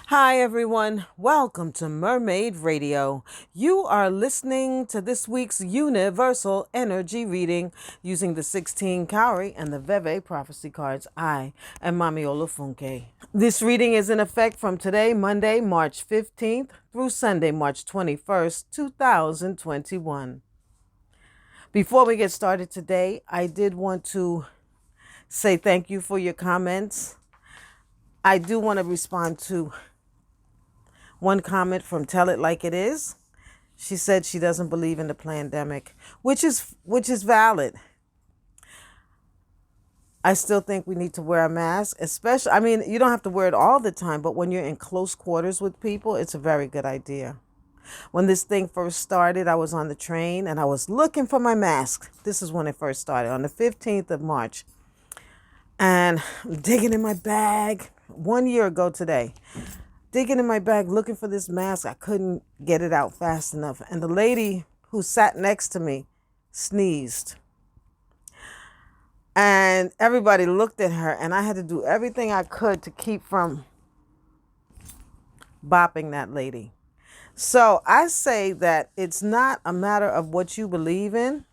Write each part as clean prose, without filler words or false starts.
Hi, everyone. Welcome to Mermaid Radio. You are listening to this week's Universal Energy Reading using the 16 Cowrie and the Veve prophecy cards. I am Mami Olufunke. This reading is in effect from today, Monday, March 15th, through Sunday, March 21st, 2021. Before we get started today, I did want to say thank you for your comments. I do want to respond to one comment from Tell It Like It Is. She said she doesn't believe in the pandemic, which is valid. I still think we need to wear a mask, especially, you don't have to wear it all the time, but when you're in close quarters with people, it's a very good idea. When this thing first started, I was on the train and I was looking for my mask. This is when it first started, on the 15th of March. And I'm digging in my bag 1 year ago today. Digging in my bag looking for this mask. I couldn't get it out fast enough. And the lady who sat next to me sneezed. And everybody looked at her, and I had to do everything I could to keep from bopping that lady. So I say that it's not a matter of what you believe in,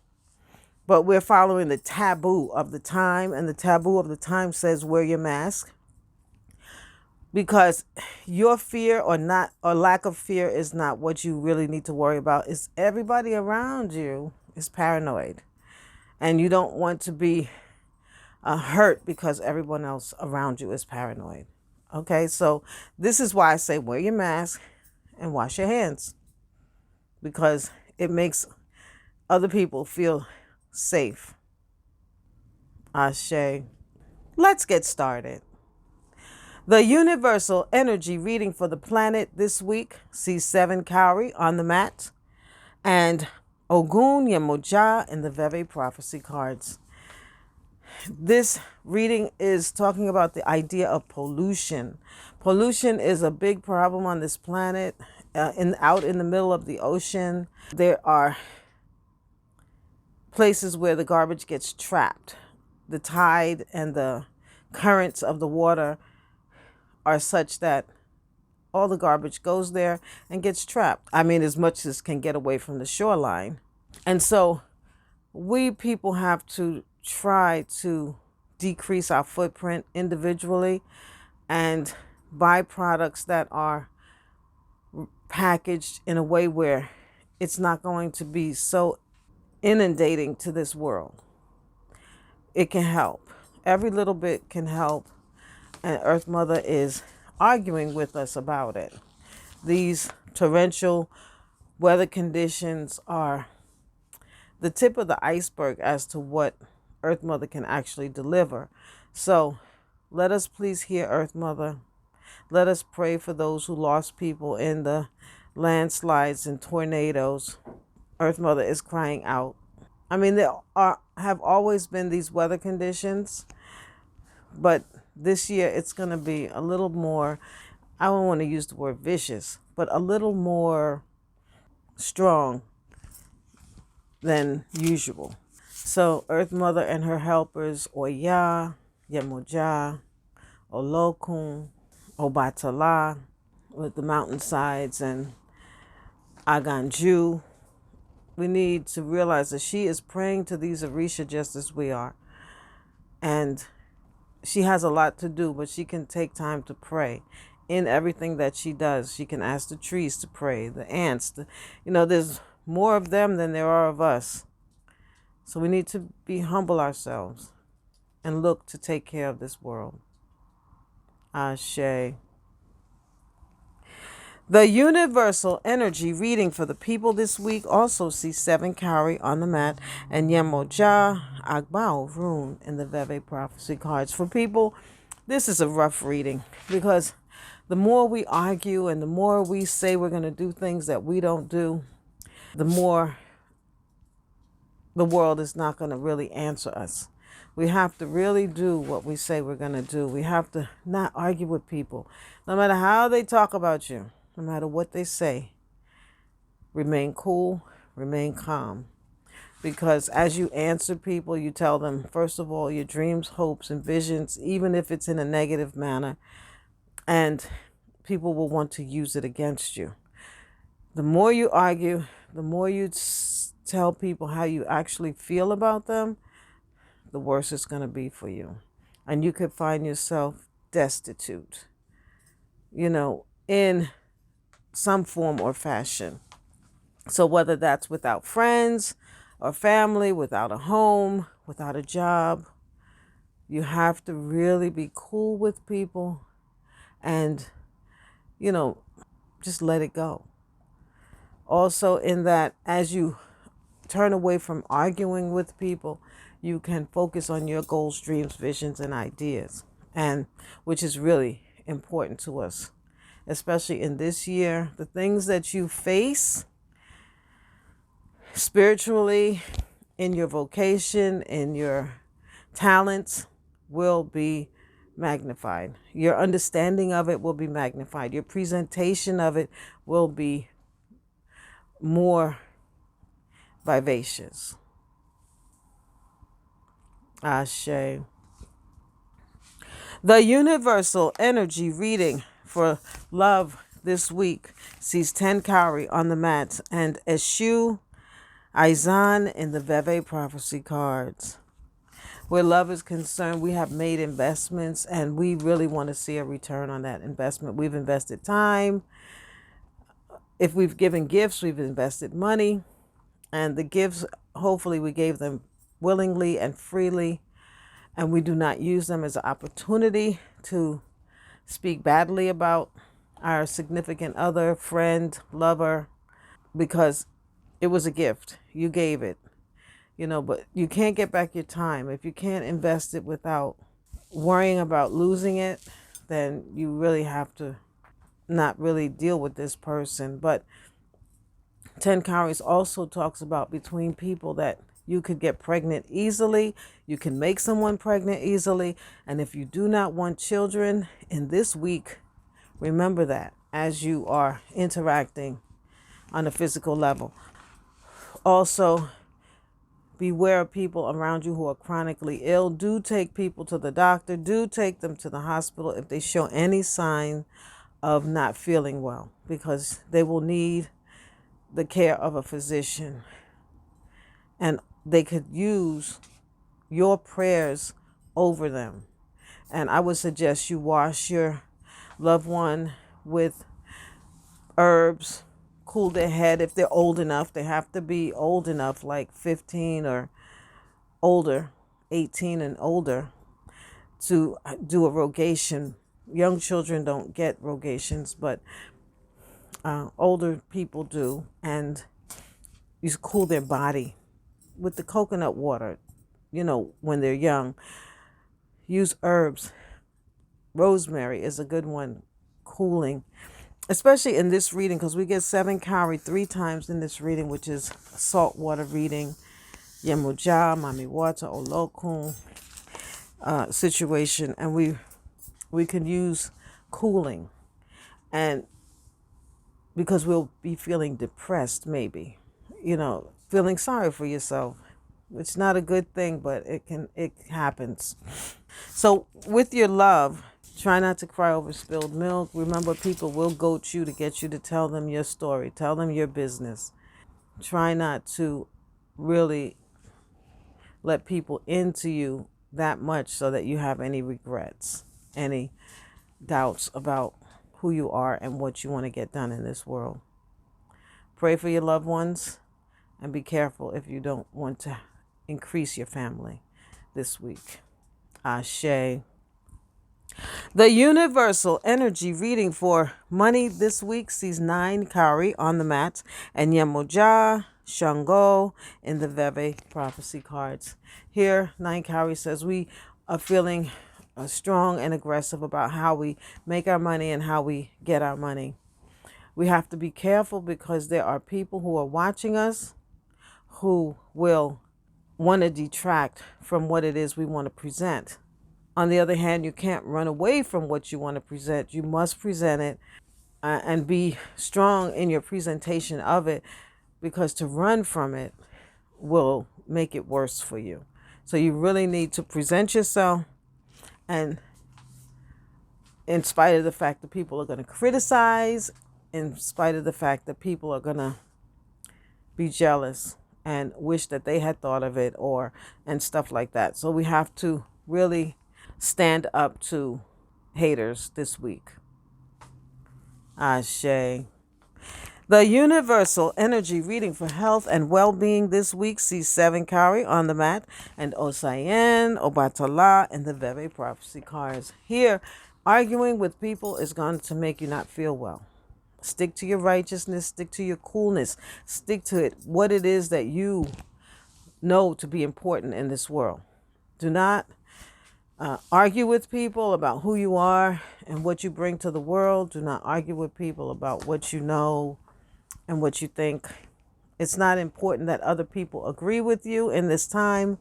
but we're following the taboo of the time. And the taboo of the time says wear your mask. Because your fear or lack of fear is not what you really need to worry about. It's everybody around you is paranoid. And you don't want to be hurt because everyone else around you is paranoid. Okay, so this is why I say wear your mask and wash your hands. Because it makes other people feel safe. Ashe. Let's get started. The Universal Energy Reading for the planet this week sees 7 Cowrie on the mat and Ogun, Yemoja, and the Veve prophecy cards. This reading is talking about the idea of pollution. Pollution is a big problem on this planet, out in the middle of the ocean. There are places where the garbage gets trapped. The tide and the currents of the water are such that all the garbage goes there and gets trapped. As much as can get away from the shoreline. And so we people have to try to decrease our footprint individually and buy products that are packaged in a way where it's not going to be so inundating to this world. It can help. Every little bit can help. And Earth Mother is arguing with us about it. These torrential weather conditions are the tip of the iceberg as to what Earth Mother can actually deliver. So let us please hear Earth Mother. Let us pray for those who lost people in the landslides and tornadoes. Earth Mother is crying out. There have always been these weather conditions, but this year it's going to be a little more, I don't want to use the word vicious, but a little more strong than usual. So Earth Mother and her helpers, Obeah, Yemoja, Dilogun, Obatala, with the mountainsides, and Aganju, we need to realize that she is praying to these Orisha just as we are. And she has a lot to do, but she can take time to pray in everything that she does. She can ask the trees to pray, the ants. There's more of them than there are of us. So we need to be humble ourselves and look to take care of this world. Ashe. The Universal Energy Reading for the people this week also sees 7 Cowrie on the mat and Yemoja, Agbao, Rune in the Veve prophecy cards. For people, this is a rough reading because the more we argue and the more we say we're going to do things that we don't do, the more the world is not going to really answer us. We have to really do what we say we're going to do. We have to not argue with people. No matter how they talk about you, no matter what they say, remain cool, remain calm. Because as you answer people, you tell them, first of all, your dreams, hopes, and visions, even if it's in a negative manner. And people will want to use it against you. The more you argue, the more you tell people how you actually feel about them, the worse it's going to be for you. And you could find yourself destitute, in some form or fashion. So whether that's without friends or family, without a home, without a job, you have to really be cool with people and, just let it go. Also, in that, as you turn away from arguing with people, you can focus on your goals, dreams, visions, and ideas, and which is really important to us, especially in this year. The things that you face spiritually, in your vocation, in your talents, will be magnified. Your understanding of it will be magnified. Your presentation of it will be more vivacious. Ashe. The universal energy reading for love this week sees 10 Cowrie on the mats and Eshu Aizan in the Veve prophecy cards. Where love is concerned, we have made investments and we really want to see a return on that investment. We've invested time. If we've given gifts, we've invested money. And the gifts, hopefully we gave them willingly and freely. And we do not use them as an opportunity to speak badly about our significant other, friend, lover, because it was a gift. You gave it. But you can't get back your time. If you can't invest it without worrying about losing it, then you really have to not really deal with this person. But 10 Cowries also talks about between people that you could get pregnant easily. You can make someone pregnant easily. And if you do not want children in this week, remember that as you are interacting on a physical level. Also, beware of people around you who are chronically ill. Do take people to the doctor. Do take them to the hospital if they show any sign of not feeling well, because they will need the care of a physician. And they could use your prayers over them. And I would suggest you wash your loved one with herbs, cool their head if they're old enough. They have to be old enough, like 15 or older, 18 and older, to do a rogation. Young children don't get rogations, but older people do. And you cool their body with the coconut water, when they're young. Use herbs. Rosemary is a good one, cooling. Especially in this reading, because we get 7 Cowrie 3 times in this reading, which is a saltwater reading. Yemoja, Mami water, Olufunke situation. And we can use cooling. And because we'll be feeling depressed, maybe, feeling sorry for yourself. It's not a good thing, but it happens. So with your love, try not to cry over spilled milk. Remember, people will goat you to get you to tell them your story. Tell them your business. Try not to really let people into you that much so that you have any regrets, any doubts about who you are and what you want to get done in this world. Pray for your loved ones and be careful if you don't want to increase your family this week. Ashe. The universal energy reading for money this week sees 9 Cowrie on the mat and Yemoja, Shango in the Veve prophecy cards. Here, 9 Cowrie says we are feeling strong and aggressive about how we make our money and how we get our money. We have to be careful because there are people who are watching us who will want to detract from what it is we want to present. On the other hand, you can't run away from what you want to present. You must present it and be strong in your presentation of it, because to run from it will make it worse for you. So you really need to present yourself and in spite of the fact that people are going to criticize, in spite of the fact that people are going to be jealous and wish that they had thought of it, or and stuff like that. So we have to really stand up to haters this week. Ashe. The universal energy reading for health and well-being this week sees 7 Cowrie on the mat and Osayen, Obatala, and the Veve prophecy cards. Here, arguing with people is going to make you not feel well. Stick to your righteousness, stick to your coolness, stick to it, what it is that you know to be important in this world. Do not argue with people about who you are and what you bring to the world. Do not argue with people about what you know and what you think. It's not important that other people agree with you in this time,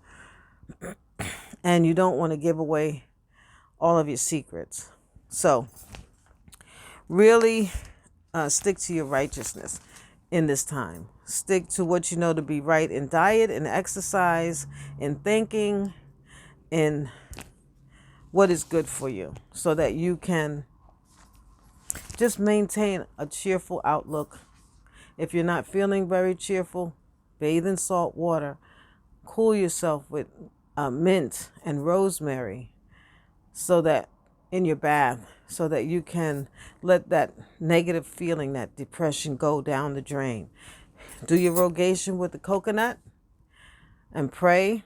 and you don't want to give away all of your secrets. So really stick to your righteousness in this time. Stick to what you know to be right in diet, in exercise, in thinking, in what is good for you, so that you can just maintain a cheerful outlook. If you're not feeling very cheerful, bathe in salt water. Cool yourself with mint and rosemary so that in your bath, so that you can let that negative feeling, that depression, go down the drain. Do your rogation with the coconut and pray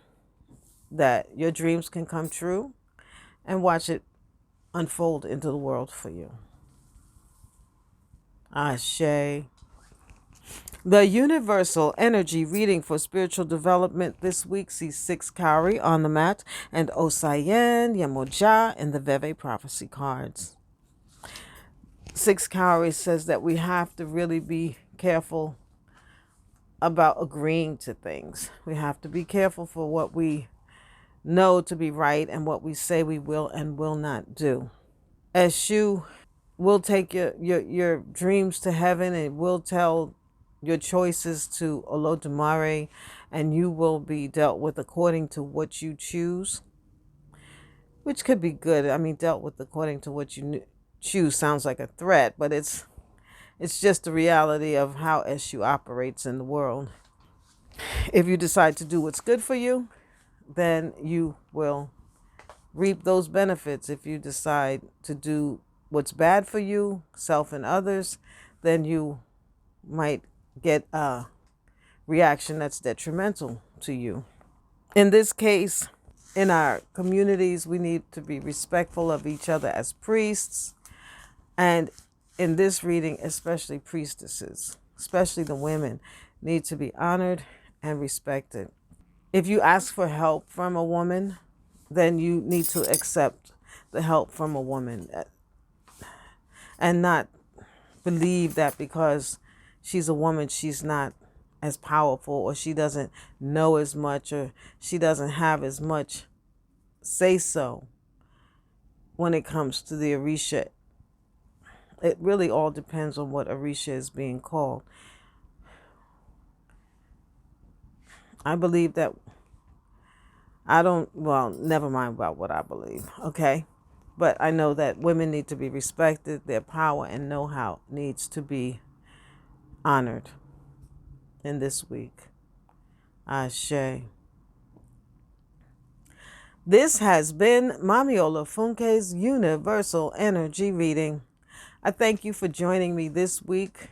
that your dreams can come true, and watch it unfold into the world for you. Ashe. The universal energy reading for spiritual development this week sees 6 Cowrie on the mat and Osayen, Yemoja, and the Veve prophecy cards. 6 Cowrie says that we have to really be careful about agreeing to things. We have to be careful for what we know to be right and what we say we will and will not do. As you will take your dreams to heaven, and will tell your choices to Olodumare, and you will be dealt with according to what you choose, which could be good. I mean, dealt with according to what you choose sounds like a threat, but it's just the reality of how SU operates in the world. If you decide to do what's good for you, then you will reap those benefits. If you decide to do what's bad for you, self and others, then you might get a reaction that's detrimental to you. In this case, in our communities, we need to be respectful of each other as priests, and in this reading, especially priestesses, especially the women, need to be honored and respected. If you ask for help from a woman, then you need to accept the help from a woman, and not believe that because she's a woman, she's not as powerful, or she doesn't know as much, or she doesn't have as much say so when it comes to the Orisha. It really all depends on what Orisha is being called. I believe that never mind about what I believe, okay? But I know that women need to be respected. Their power and know-how needs to be honored in this week. Ashe. This has been Mami Olufunke's Universal Energy Reading. I thank you for joining me this week.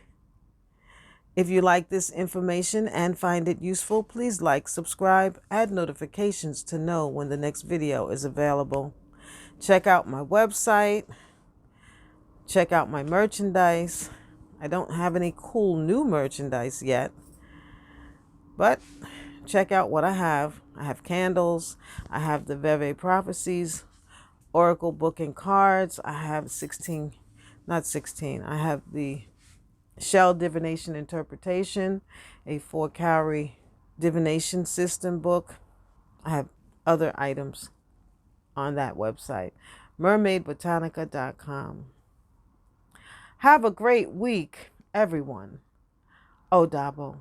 If you like this information and find it useful, please like, subscribe, add notifications to know when the next video is available. Check out my website. Check out my merchandise. I don't have any cool new merchandise yet, but check out what I have. I have candles. I have the Veve Prophecies, Oracle book and cards. I have I have the Shell Divination Interpretation, a 4 Cowrie Divination System book. I have other items on that website, mermaidbotanica.com. Have a great week, everyone. Odabo.